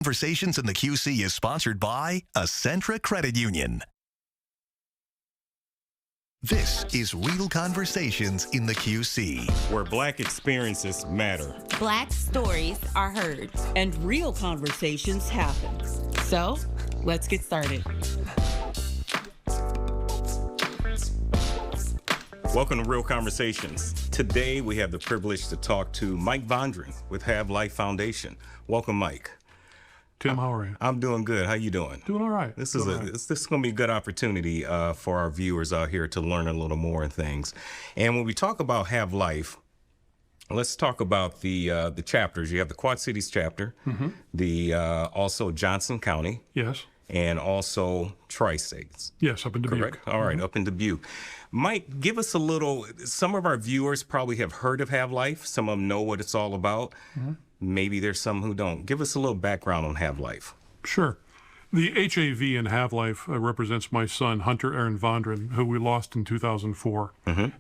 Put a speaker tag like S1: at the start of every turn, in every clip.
S1: Conversations in the QC is sponsored by Accentra Credit Union. This is Real Conversations in the QC,
S2: where Black experiences matter.
S3: Black stories are heard.
S4: And real conversations happen.
S3: So, let's get started.
S2: Welcome to Real Conversations. Today, we have the privilege to talk to Mike Vondran with HAVlife Foundation. Welcome, Mike.
S5: Tim, how are you?
S2: I'm doing good. How you doing?
S5: Doing all right.
S2: This is going to be a good opportunity for our viewers out here to learn a little more and things. And when we talk about HAVlife, let's talk about the chapters. You have the Quad Cities chapter, the also Johnson County.
S5: Yes.
S2: And also Tri-States.
S5: Yes, up in Dubuque.
S2: Correct? All right, up in Dubuque. Mike, give us a little, some of our viewers probably have heard of HAVlife. Some of them know what it's all about. Maybe there's some who don't. Give us a little background on HAVlife.
S5: Sure. The HAV in HAVlife represents my son, Hunter Aaron Vondran, who we lost in 2004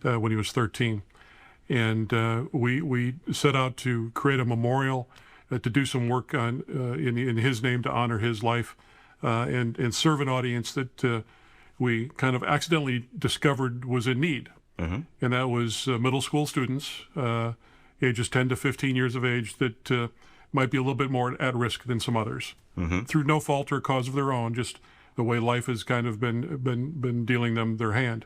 S5: when he was 13. And we set out to create a memorial, to do some work on in his name to honor his life and serve an audience that we kind of accidentally discovered was in need. And that was middle school students, ages 10 to 15 years of age, that might be a little bit more at risk than some others, through no fault or cause of their own, just the way life has kind of been dealing them their hand.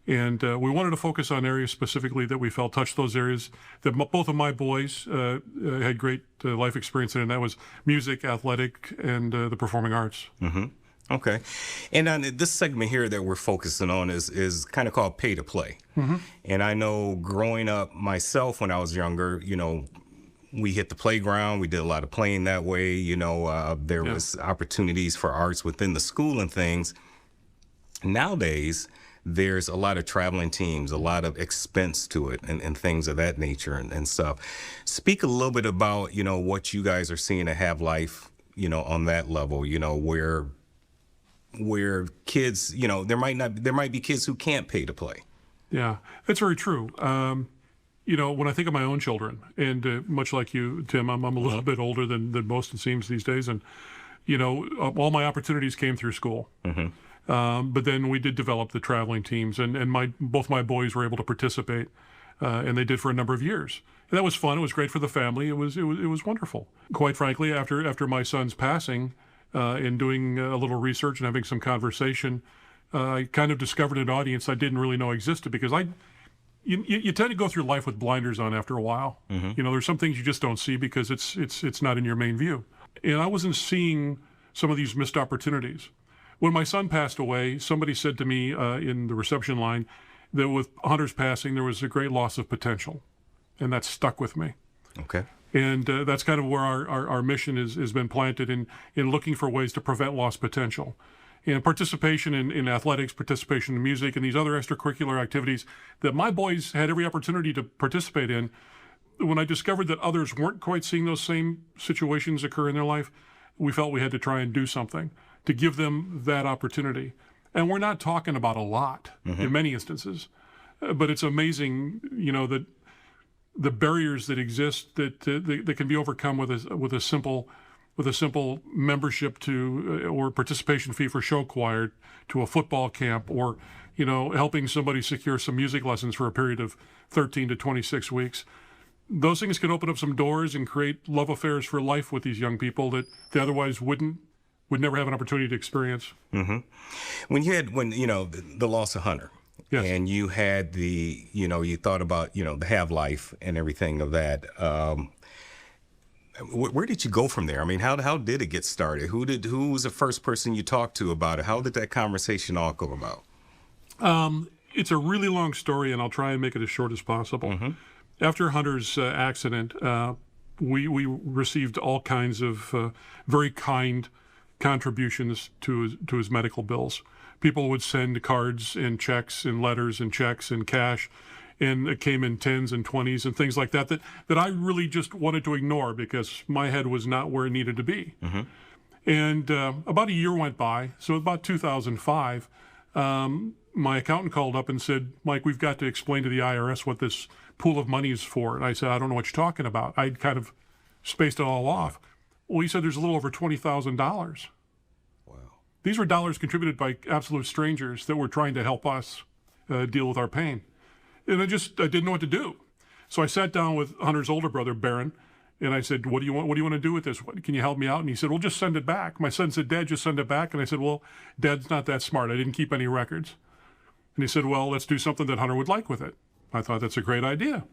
S5: And we wanted to focus on areas specifically that we felt touched those areas that both of my boys had great life experience in, and that was music, athletic, and the performing arts.
S2: Okay. And on this segment here that we're focusing on is kind of called pay to play. And I know growing up myself when I was younger, you know, we hit the playground, we did a lot of playing that way, you know, there was opportunities for arts within the school and things. Nowadays, there's a lot of traveling teams, a lot of expense to it and things of that nature and stuff. Speak a little bit about, you know, what you guys are seeing at HAVlife, you know, on that level, you know, where kids, you know, there might be kids who can't pay to play. Yeah,
S5: that's very true. You know, when I think of my own children, and much like you, Tim, I'm a little bit older than most, it seems, these days. And, you know, all my opportunities came through school. But then we did develop the traveling teams, and both my boys were able to participate, and they did for a number of years. And that was fun. It was great for the family. It was wonderful. Quite frankly, after my son's passing, in doing a little research and having some conversation, I kind of discovered an audience I didn't really know existed, because you tend to go through life with blinders on after a while. You know, there's some things you just don't see because it's not in your main view. And I wasn't seeing some of these missed opportunities. When my son passed away, somebody said to me in the reception line that with Hunter's passing, there was a great loss of potential. And that stuck with me.
S2: Okay.
S5: And that's kind of where our mission has been planted in looking for ways to prevent lost potential. And participation in athletics, participation in music, and these other extracurricular activities that my boys had every opportunity to participate in. When I discovered that others weren't quite seeing those same situations occur in their life, we felt we had to try and do something to give them that opportunity. And we're not talking about a lot in many instances, but it's amazing, you know, that the barriers that exist that can be overcome with a simple membership to or participation fee for show choir, to a football camp, or, you know, helping somebody secure some music lessons for a period of 13 to 26 weeks. Those things can open up some doors and create love affairs for life with these young people that they otherwise would never have an opportunity to experience.
S2: When you know, the loss of Hunter.
S5: Yes.
S2: And you had you thought about, you know, the HAVlife and everything of that. Where did you go from there? I mean, how did it get started? Who was the first person you talked to about it? How did that conversation all go about?
S5: It's a really long story, and I'll try and make it as short as possible. After Hunter's accident, we received all kinds of very kind contributions to his medical bills. People would send cards and checks and letters and checks and cash, and it came in 10s and 20s and things like that I really just wanted to ignore because my head was not where it needed to be. And about a year went by, so about 2005, my accountant called up and said, Mike, we've got to explain to the IRS what this pool of money is for. And I said, I don't know what you're talking about. I'd kind of spaced it all off. Well, he said there's a little over $20,000.
S2: Wow.
S5: These were dollars contributed by absolute strangers that were trying to help us deal with our pain. And I didn't know what to do. So I sat down with Hunter's older brother, Barron, and I said, what do you want to do with this? Can you help me out? And he said, well, just send it back. My son said, Dad, just send it back. And I said, well, Dad's not that smart. I didn't keep any records. And he said, well, let's do something that Hunter would like with it. I thought that's a great idea.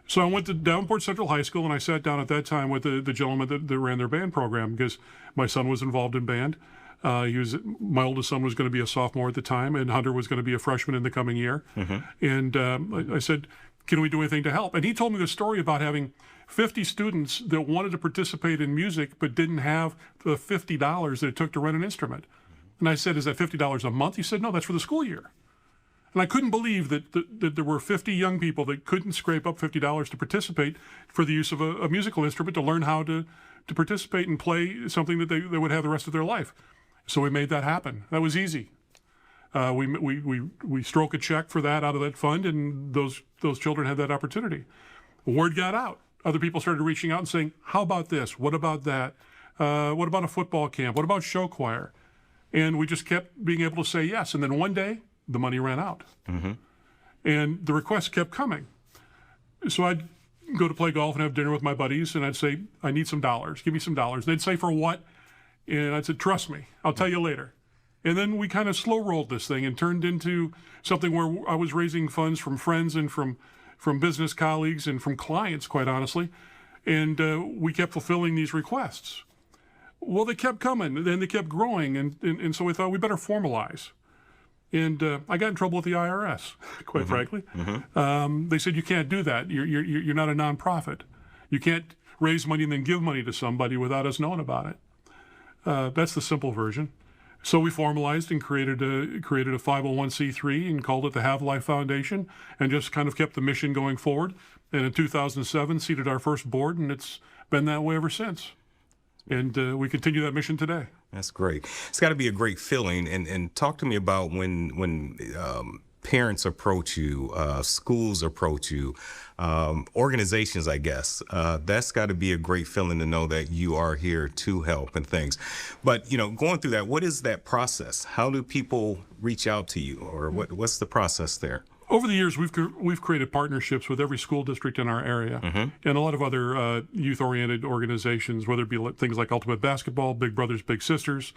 S5: So I went to Davenport Central High School, and I sat down at that time with the gentleman that ran their band program, because my son was involved in band. My oldest son was going to be a sophomore at the time, and Hunter was going to be a freshman in the coming year. And I said, can we do anything to help? And he told me the story about having 50 students that wanted to participate in music but didn't have the $50 that it took to rent an instrument. And I said, is that $50 a month? He said, no, that's for the school year. And I couldn't believe that there were 50 young people that couldn't scrape up $50 to participate for the use of a musical instrument, to learn how to participate and play something that they would have the rest of their life. So we made that happen. That was easy. We stroke a check for that out of that fund, and those children had that opportunity. Word got out. Other people started reaching out and saying, how about this? What about that? What about a football camp? What about show choir? And we just kept being able to say yes. And then one day, the money ran out. And the requests kept coming. So I'd go to play golf and have dinner with my buddies, and I'd say, I need some dollars. Give me some dollars. They'd say, for what? And I'd say, trust me, I'll tell you later. And then we kind of slow rolled this thing and turned into something where I was raising funds from friends and from business colleagues and from clients, quite honestly. And we kept fulfilling these requests. Well, they kept coming, and they kept growing. And so we thought we better formalize. And I got in trouble with the IRS, quite frankly. They said, you can't do that. You're not a nonprofit. You can't raise money and then give money to somebody without us knowing about it. That's the simple version. So we formalized and created a 501c3 and called it the HAVlife Foundation, and just kind of kept the mission going forward. And in 2007, seated our first board, and it's been that way ever since. And we continue that mission today.
S2: That's great. It's got to be a great feeling. And talk to me about when parents approach you, schools approach you, organizations, I guess. That's got to be a great feeling to know that you are here to help and things. But, going through that, what is that process? How do people reach out to you, or what's the process there?
S5: Over the years, we've created partnerships with every school district in our area, and a lot of other youth-oriented organizations, whether it be things like Ultimate Basketball, Big Brothers Big Sisters.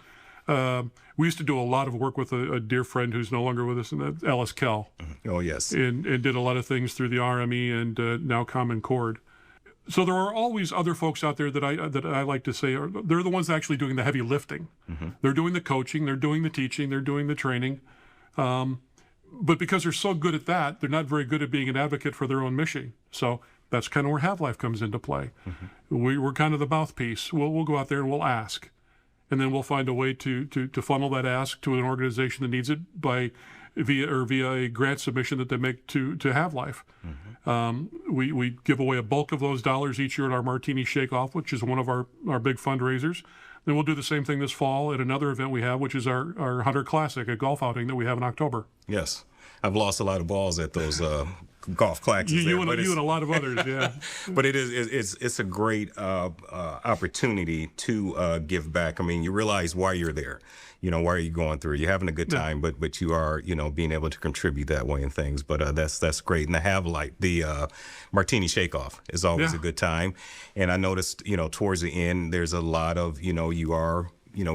S5: We used to do a lot of work with a dear friend who's no longer with us, Alice Kell.
S2: Oh, yes.
S5: And did a lot of things through the RME and now Common Cord. So there are always other folks out there that I like to say they're the ones actually doing the heavy lifting. They're doing the coaching, they're doing the teaching, they're doing the training. But because they're so good at that, they're not very good at being an advocate for their own mission. So that's kind of where HAVlife comes into play. We're kind of the mouthpiece. We'll go out there and we'll ask. And then we'll find a way to funnel that ask to an organization that needs it via a grant submission that they make to HAVlife. We give away a bulk of those dollars each year at our Martini Shake-Off, which is one of our big fundraisers. Then we'll do the same thing this fall at another event we have, which is our Hunter Classic, a golf outing that we have in October.
S2: Yes. I've lost a lot of balls at those golf classics.
S5: You and a lot of others, yeah.
S2: But it's a great opportunity to give back. I mean, you realize why you're there. Why are you going through? You're having a good time, but you are, being able to contribute that way and things. But that's great. And the HAVlife, the Martini Shake-Off is always a good time. And I noticed, towards the end, there's a lot of, you are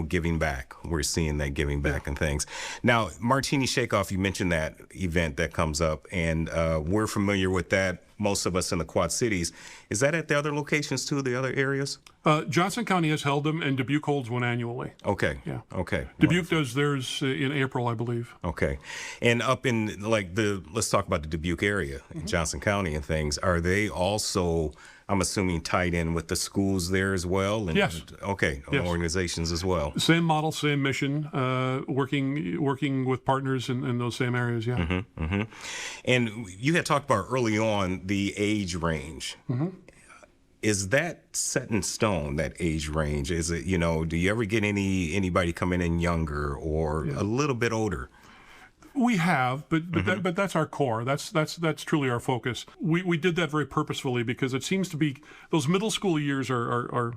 S2: giving back. We're seeing that giving back and things. Now, Martini Shake-Off, you mentioned that event that comes up, and we're familiar with that, most of us in the Quad Cities. Is that at the other locations too, the other areas?
S5: Johnson County has held them, and Dubuque holds one annually.
S2: Okay.
S5: Yeah.
S2: Okay.
S5: Dubuque does theirs in April, I believe.
S2: Okay. And up in, let's talk about the Dubuque area, in Johnson County and things. Are they also, I'm assuming, tied in with the schools there as well? And,
S5: yes.
S2: Okay.
S5: Yes.
S2: Organizations as well.
S5: Same model, same mission, working with partners in those same areas, yeah.
S2: And you had talked about early on the age range. Is that set in stone, that age range? Is it, do you ever get anybody coming in younger or a little bit older?
S5: We have, but that's our core. That's truly our focus. We did that very purposefully because it seems to be those middle school years are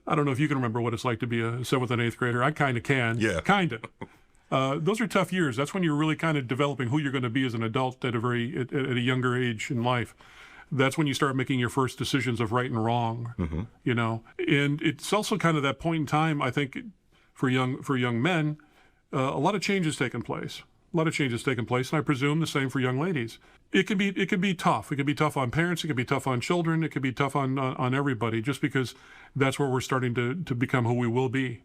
S5: I don't know if you can remember what it's like to be a 7th and 8th grader. I kind of can.
S2: Yeah.
S5: Kind of. Those are tough years. That's when you're really kind of developing who you're going to be as an adult at a younger age in life. That's when you start making your first decisions of right and wrong, you know. And it's also kind of that point in time, I think, for young men, a lot of change has taken place. A lot of change has taken place, and I presume the same for young ladies. It can be tough. It can be tough on parents. It can be tough on children. It can be tough on everybody, just because that's where we're starting to become who we will be.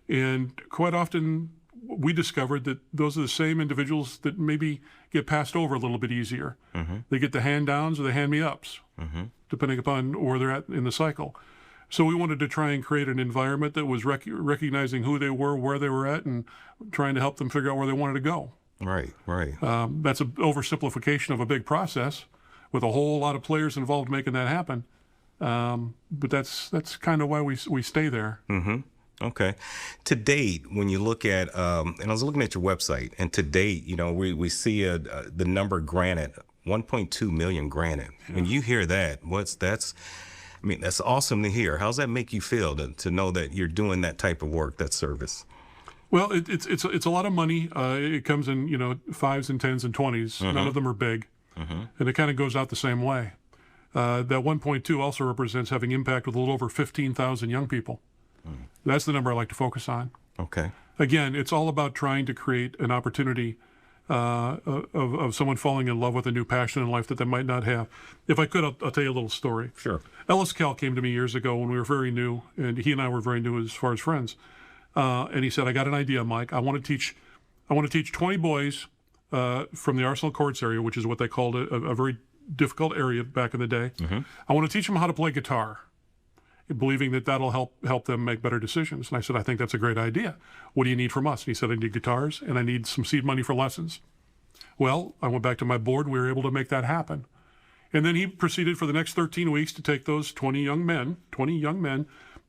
S5: And quite often, we discovered that those are the same individuals that maybe get passed over a little bit easier. They get the hand-downs or the hand-me-ups, depending upon where they're at in the cycle. So we wanted to try and create an environment that was recognizing who they were, where they were at, and trying to help them figure out where they wanted to go.
S2: Right.
S5: That's an oversimplification of a big process with a whole lot of players involved making that happen. But that's kind of why we stay there.
S2: Okay. To date, when you look at, and I was looking at your website, and to date, you know, we see the number granted, 1.2 million granted. Yeah. When you hear that, that's awesome to hear. How's that make you feel to know that you're doing that type of work, that service?
S5: Well, it's a lot of money. It comes in, you know, 5s and 10s and 20s. None of them are big, and it kind of goes out the same way. That 1.2 also represents having impact with a little over 15,000 young people. That's the number I like to focus on.
S2: Okay.
S5: Again, it's all about trying to create an opportunity of someone falling in love with a new passion in life that they might not have. If I could, I'll tell you a little story.
S2: Sure.
S5: Ellis Cal came to me years ago when we were very new, and he and I were very new as far as friends. And he said, "I got an idea, Mike. I want to teach 20 boys from the Arsenal Courts area, which is what they called a very difficult area back in the day. I want to teach them how to play guitar, believing that that'll help them make better decisions." And I said, "I think that's a great idea. What do you need from us?" And he said, "I need guitars and I need some seed money for lessons." Well, I went back to my board. We were able to make that happen. And then he proceeded for the next 13 weeks to take those 20 young men,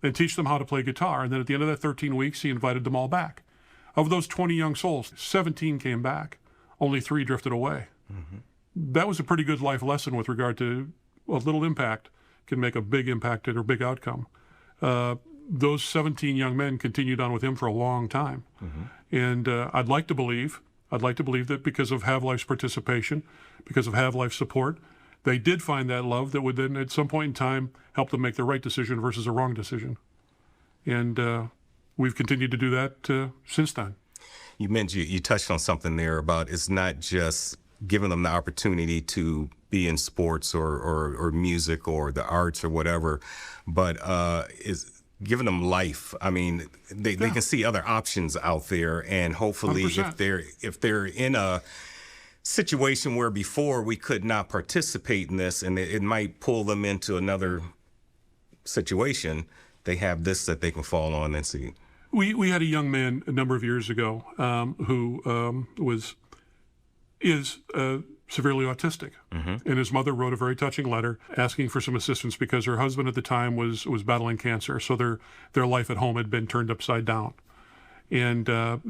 S5: and teach them how to play guitar. And then at the end of that 13 weeks, he invited them all back. Of those 20 young souls, 17 came back. Only 3 drifted away. That was a pretty good life lesson with regard to a little impact can make a big impact or big outcome. Those 17 young men continued on with him for a long time. And I'd like to believe that because of HAVlife's participation, because of HAVlife's support, they did find that love that would then at some point in time help them make the right decision versus a wrong decision. And we've continued to do that since then.
S2: You mentioned, you touched on something there about it's not just giving them the opportunity to be in sports or music or the arts or whatever, but is giving them life. I mean, they can see other options out there, and hopefully 100%. if they're in a situation where before we could not participate in this, and it might pull them into another situation, they have this that they can fall on and see.
S5: We had a young man a number of years ago who is severely autistic, and his mother wrote a very touching letter asking for some assistance because her husband at the time was battling cancer, so their life at home had been turned upside down, and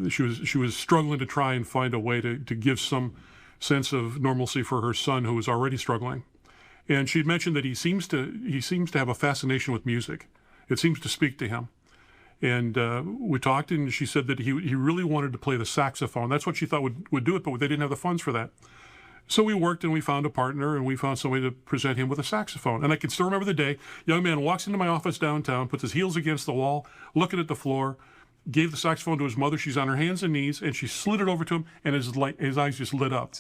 S5: she was struggling to try and find a way to give some sense of normalcy for her son who was already struggling. And she'd mentioned that he seems to have a fascination with music. It seems to speak to him. And we talked, and she said that he really wanted to play the saxophone. That's what she thought would do it, but they didn't have the funds for that. So we worked, and we found a partner, and we found somebody to present him with a saxophone. And I can still remember the day. Young man walks into my office downtown, puts his heels against the wall, looking at the floor, gave the saxophone to his mother. She's on her hands and knees, and she slid it over to him, and his eyes just lit up.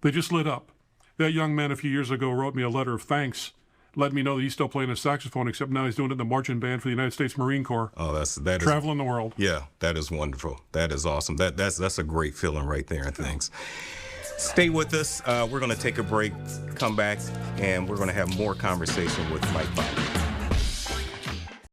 S5: They just lit up. That young man a few years ago wrote me a letter of thanks, letting me know that he's still playing a saxophone, except now he's doing it in the marching band for the United States Marine Corps.
S2: Oh, that
S5: traveling the world.
S2: Yeah, that is wonderful. That is awesome. That's a great feeling right there. Thanks. Stay with us. We're going to take a break, come back, and we're going to have more conversation with Mike Vondran.